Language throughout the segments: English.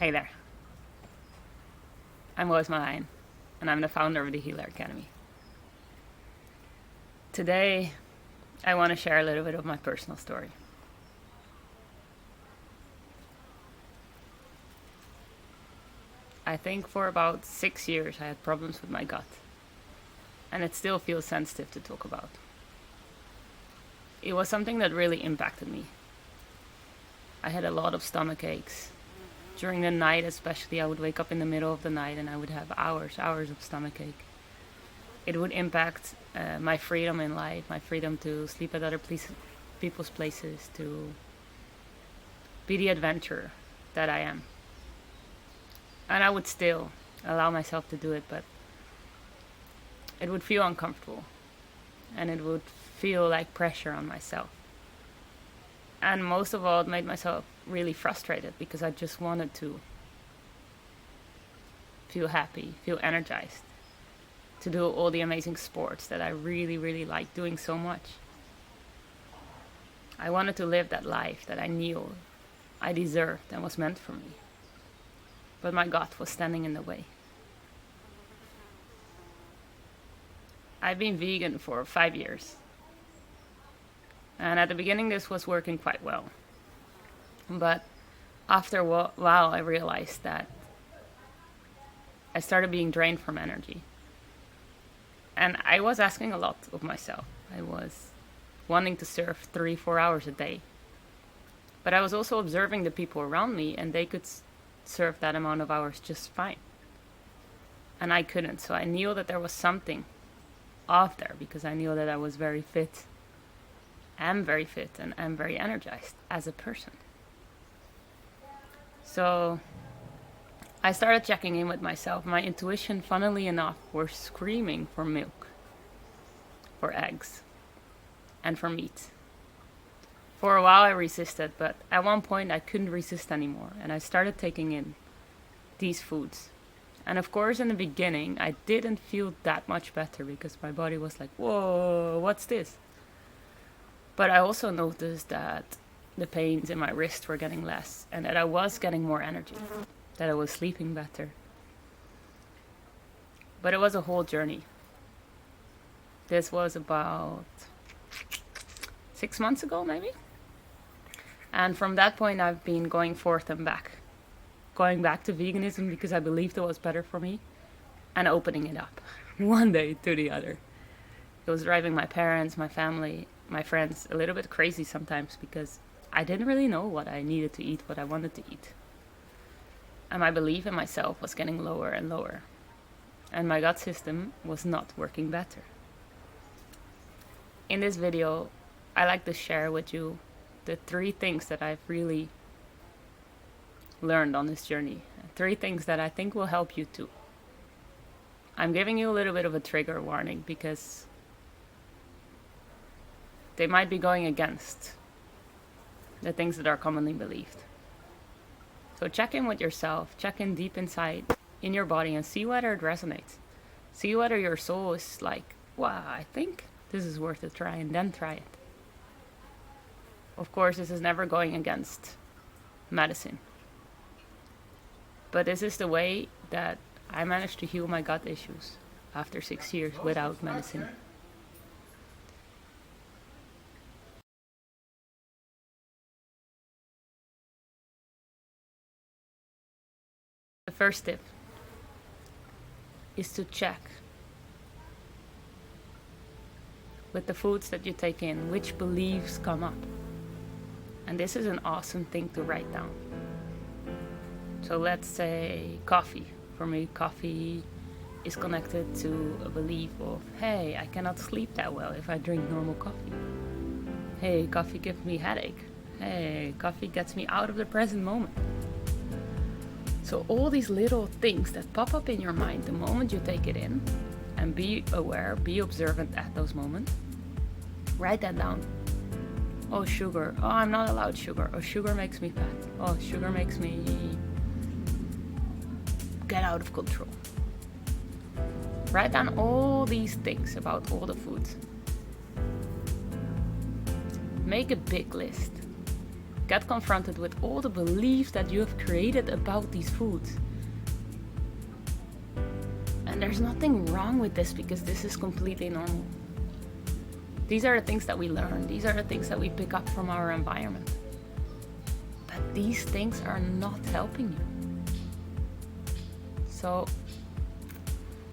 Hey there, I'm Lois Malayan, and I'm the founder of the Healer Academy. Today, I want to share a little bit of my personal story. I think for about 6 years I had problems with my gut, and it still feels sensitive to talk about. It was something that really impacted me. I had a lot of stomach aches. During the night especially, I would wake up in the middle of the night and I would have hours of stomach ache. It would impact my freedom in life, my freedom to sleep at other people's places, to be the adventurer that I am. And I would still allow myself to do it, but it would feel uncomfortable and it would feel like pressure on myself. And most of all, it made myself really frustrated because I just wanted to feel happy, feel energized, to do all the amazing sports that I really like doing so much. I wanted to live that life that I knew I deserved and was meant for me. But my gut was standing in the way. I've been vegan for 5 years. And at the beginning this was working quite well. But after a while I realized that I started being drained from energy. And I was asking a lot of myself. I was wanting to surf 3-4 hours a day. But I was also observing the people around me, and they could surf that amount of hours just fine. And I couldn't. So I knew that there was something off there, because I knew that I was very fit. Am very fit and am very energized as a person. So I started checking in with myself. My intuition, funnily enough, were screaming for milk, for eggs, and for meat. For a while I resisted, but at one point I couldn't resist anymore, and I started taking in these foods. And of course in the beginning I didn't feel that much better because my body was like, whoa, what's this? But I also noticed that the pains in my wrist were getting less, and that I was getting more energy, that I was sleeping better. But it was a whole journey. This was about 6 months ago, maybe? And from that point I've been going forth and back. Going back to veganism because I believed it was better for me, and opening it up one day to the other. It was driving my parents, my family, my friends a little bit crazy sometimes because I didn't really know what I needed to eat, what I wanted to eat. And my belief in myself was getting lower and lower. And my gut system was not working better. In this video, I like to share with you the 3 things that I've really learned on this journey. 3 things that I think will help you too. I'm giving you a little bit of a trigger warning because they might be going against the things that are commonly believed. So check in with yourself, check in deep inside in your body and see whether it resonates. See whether your soul is like, wow, I think this is worth a try, and then try it. Of course, this is never going against medicine. But this is the way that I managed to heal my gut issues after 6 years without medicine. The first tip is to check with the foods that you take in which beliefs come up. And this is an awesome thing to write down. So let's say coffee. For me, coffee is connected to a belief of, hey, I cannot sleep that well if I drink normal coffee. Hey, coffee gives me headache. Hey, coffee gets me out of the present moment. So all these little things that pop up in your mind the moment you take it in, and be aware, be observant at those moments. Write that down. Oh, sugar. Oh, I'm not allowed sugar. Oh, sugar makes me fat. Oh, sugar makes me get out of control. Write down all these things about all the foods. Make a big list. get confronted with all the beliefs that you have created about these foods. And there's nothing wrong with this, because this is completely normal. These are the things that we learn. These are the things that we pick up from our environment. But these things are not helping you. So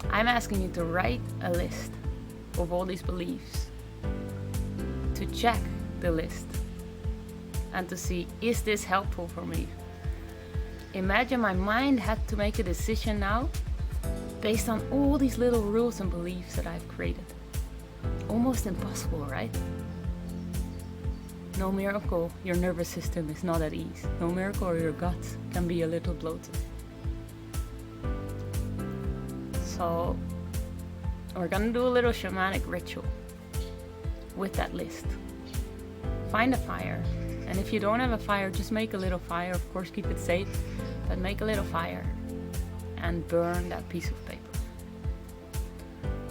I'm asking you to write a list of all these beliefs, to check the list, and to see, is this helpful for me? Imagine my mind had to make a decision now based on all these little rules and beliefs that I've created. Almost impossible, right? No miracle your nervous system is not at ease. No miracle your gut can be a little bloated. So we're gonna do a little shamanic ritual with that list. Find a fire, and if you don't have a fire, just make a little fire. Of course, keep it safe, but make a little fire and burn that piece of paper.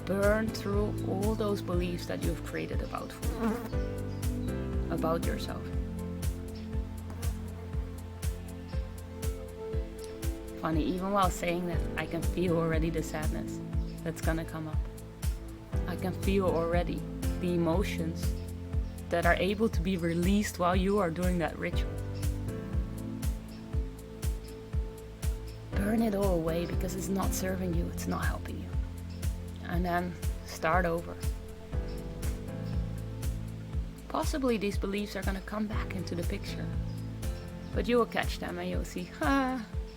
Burn through all those beliefs that you've created about food, about yourself. Funny, even while saying that, I can feel already the sadness that's gonna come up. I can feel already the emotions that are able to be released while you are doing that ritual. Burn it all away, because it's not serving you, it's not helping you. And then start over. Possibly these beliefs are gonna come back into the picture, but you will catch them and you'll see,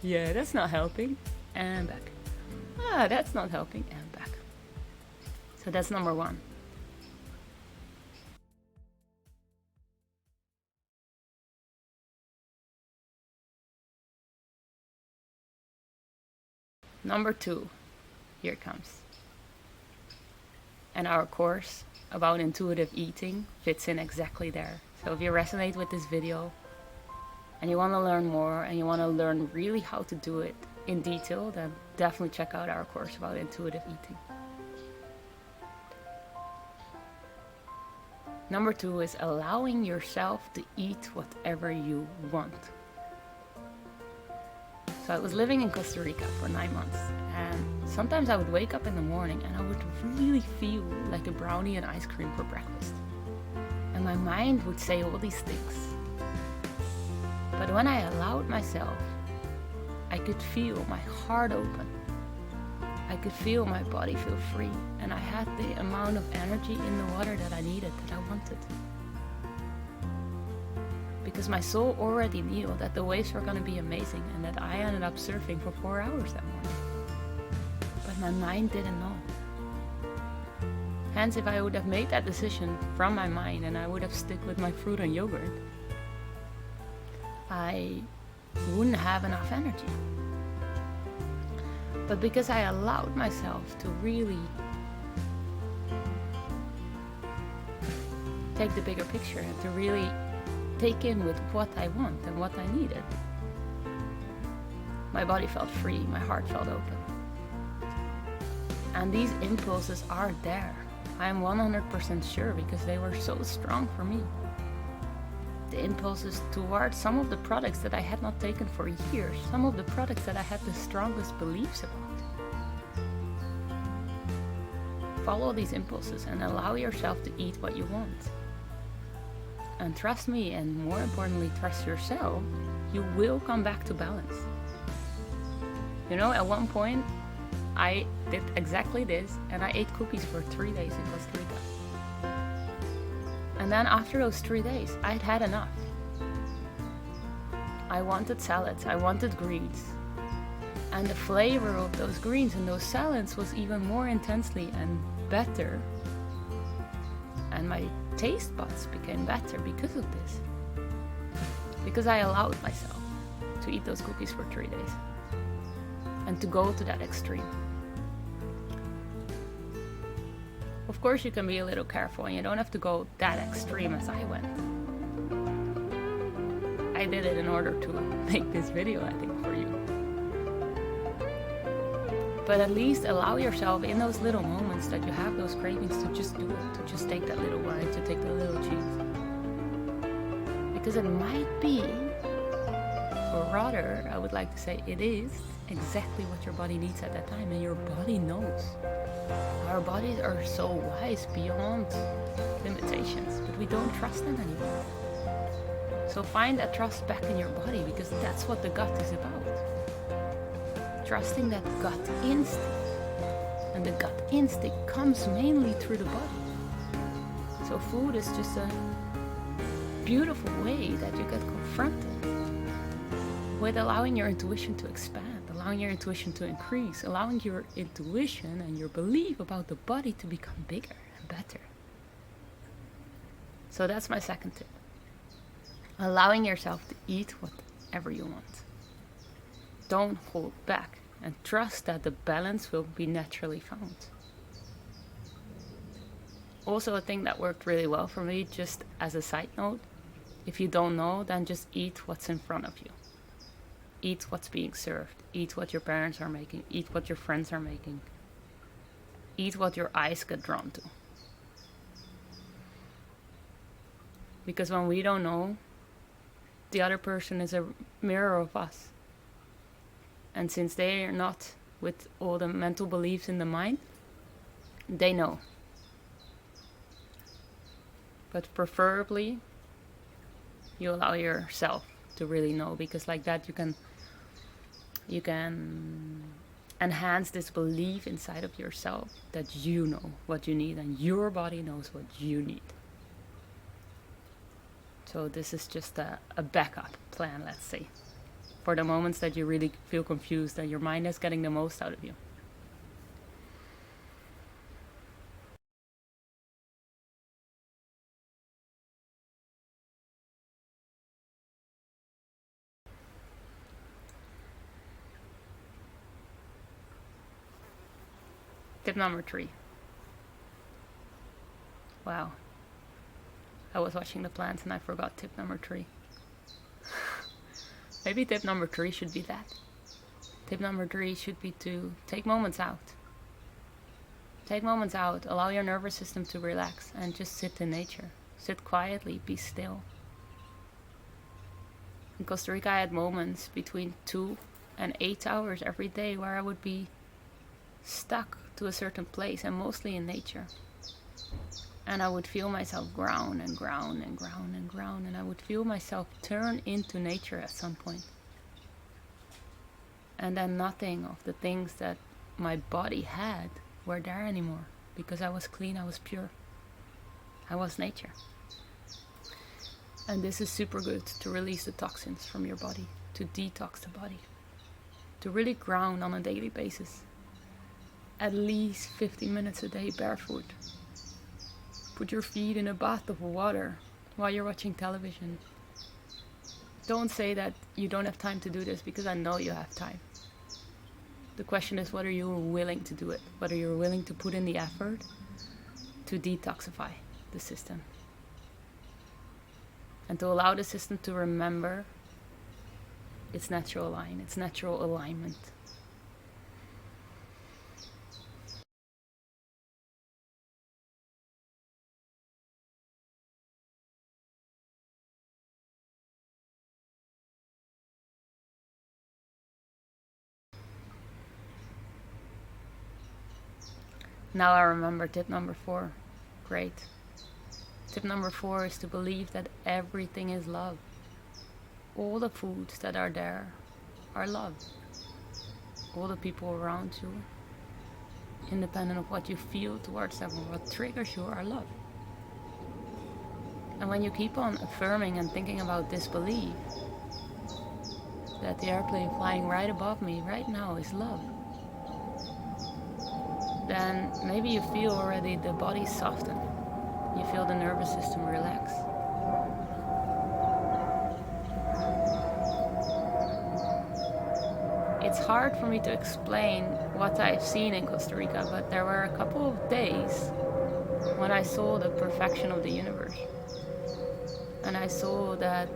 yeah, that's not helping, and back. That's not helping, and back. So that's number one. Number two, here it comes. And our course about intuitive eating fits in exactly there. So if you resonate with this video and you want to learn more and you want to learn really how to do it in detail, then definitely check out our course about intuitive eating. Number two is allowing yourself to eat whatever you want. So I was living in Costa Rica for 9 months, and sometimes I would wake up in the morning and I would really feel like a brownie and ice cream for breakfast. And my mind would say all these things. But when I allowed myself, I could feel my heart open. I could feel my body feel free, and I had the amount of energy in the water that I needed, that I wanted. Because my soul already knew that the waves were going to be amazing, and that I ended up surfing for 4 hours that morning. But my mind didn't know. Hence, if I would have made that decision from my mind and I would have stuck with my fruit and yogurt, I wouldn't have enough energy. But because I allowed myself to really take the bigger picture and to really take in with what I want and what I needed, my body felt free, my heart felt open. And these impulses are there. I'm 100% sure, because they were so strong for me. The impulses towards some of the products that I had not taken for years, some of the products that I had the strongest beliefs about. Follow these impulses and allow yourself to eat what you want. And trust me, and more importantly, trust yourself, you will come back to balance. You know, at one point, I did exactly this, and I ate cookies for 3 days in Costa Rica. And then after those 3 days, I had had enough. I wanted salads, I wanted greens. And the flavor of those greens and those salads was even more intensely and better. And my taste buds became better because of this. Because I allowed myself to eat those cookies for 3 days. And to go to that extreme. Of course, you can be a little careful and you don't have to go that extreme as I went. I did it in order to make this video, I think, for you. But at least allow yourself in those little moments that you have those cravings to just do it, to just take that little wine, to take that little cheese. Because it might be, or rather, I would like to say it is exactly what your body needs at that time, and your body knows. Our bodies are so wise beyond limitations, but we don't trust them anymore. So find that trust back in your body, because that's what the gut is about. Trusting that gut instinct. And the gut instinct comes mainly through the body. So food is just a beautiful way that you get confronted with allowing your intuition to expand, allowing your intuition to increase, allowing your intuition and your belief about the body to become bigger and better. So that's my second tip. Allowing yourself to eat whatever you want. Don't hold back and trust that the balance will be naturally found. Also, a thing that worked really well for me, just as a side note, if you don't know, then just eat what's in front of you. Eat what's being served. Eat what your parents are making. Eat what your friends are making. Eat what your eyes get drawn to. Because when we don't know, the other person is a mirror of us. And since they are not with all the mental beliefs in the mind, they know. But preferably, you allow yourself to really know, because like that you can enhance this belief inside of yourself that you know what you need and your body knows what you need. So this is just a backup plan, let's say, for the moments that you really feel confused and your mind is getting the most out of you. Tip number 3. Wow. I was watching the plants and I forgot tip number 3. Maybe tip number 3 should be that. Tip number 3 should be to take moments out. Take moments out, allow your nervous system to relax and just sit in nature. Sit quietly, be still. In Costa Rica I had moments between 2 and 8 hours every day where I would be stuck to a certain place, and mostly in nature. And I would feel myself ground and ground and ground and ground, and I would feel myself turn into nature at some point. And then nothing of the things that my body had were there anymore, because I was clean, I was pure. I was nature. And this is super good to release the toxins from your body, to detox the body, to really ground on a daily basis. At least 15 minutes a day barefoot. Put your feet in a bath of water while you're watching television. Don't say that you don't have time to do this, because I know you have time. The question is whether you're willing to do it, whether you're willing to put in the effort to detoxify the system. And to allow the system to remember its natural line, its natural alignment. Now I remember tip number 4. Great. Tip number 4 is to believe that everything is love. All the foods that are there are love. All the people around you, independent of what you feel towards them or what triggers you, are love. And when you keep on affirming and thinking about this belief, that the airplane flying right above me right now is love, then maybe you feel already the body soften. You feel the nervous system relax. It's hard for me to explain what I've seen in Costa Rica, but there were a couple of days when I saw the perfection of the universe. And I saw that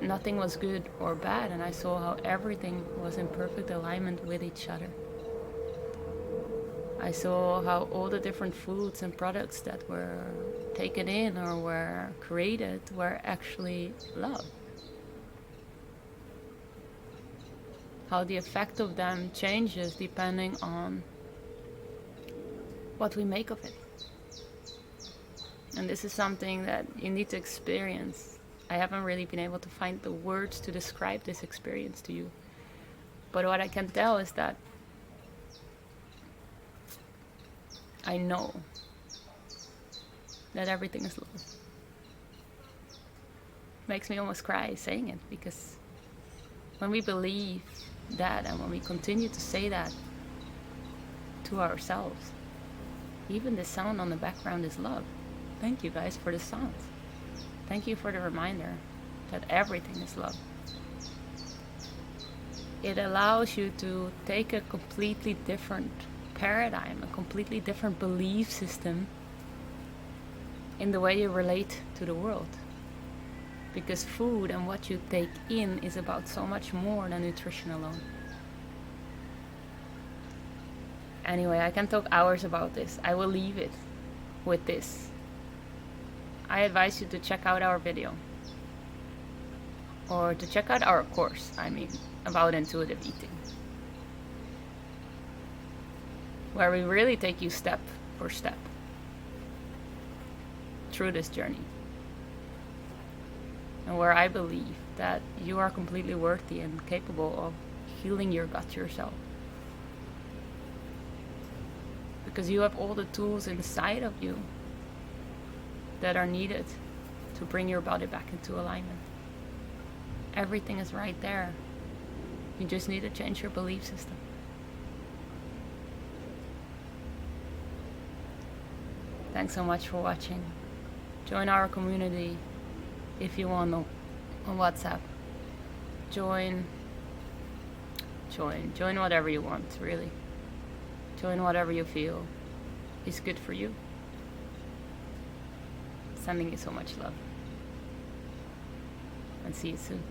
nothing was good or bad, and I saw how everything was in perfect alignment with each other. I saw how all the different foods and products that were taken in or were created were actually love. How the effect of them changes depending on what we make of it. And this is something that you need to experience. I haven't really been able to find the words to describe this experience to you. But what I can tell is that I know that everything is love. Makes me almost cry saying it, because when we believe that and when we continue to say that to ourselves, even the sound on the background is love. Thank you guys for the sound. Thank you for the reminder that everything is love. It allows you to take a completely different paradigm, a completely different belief system in the way you relate to the world. Because food and what you take in is about so much more than nutrition alone. Anyway, I can talk hours about this. I will leave it with this. I advise you to check out our video. Or to check out our course, about intuitive eating. Where we really take you step for step through this journey. And where I believe that you are completely worthy and capable of healing your gut yourself. Because you have all the tools inside of you that are needed to bring your body back into alignment. Everything is right there. You just need to change your belief system. Thanks so much for watching. Join our community if you want on WhatsApp. Join whatever you want, really. Join whatever you feel is good for you. Sending you so much love. And see you soon.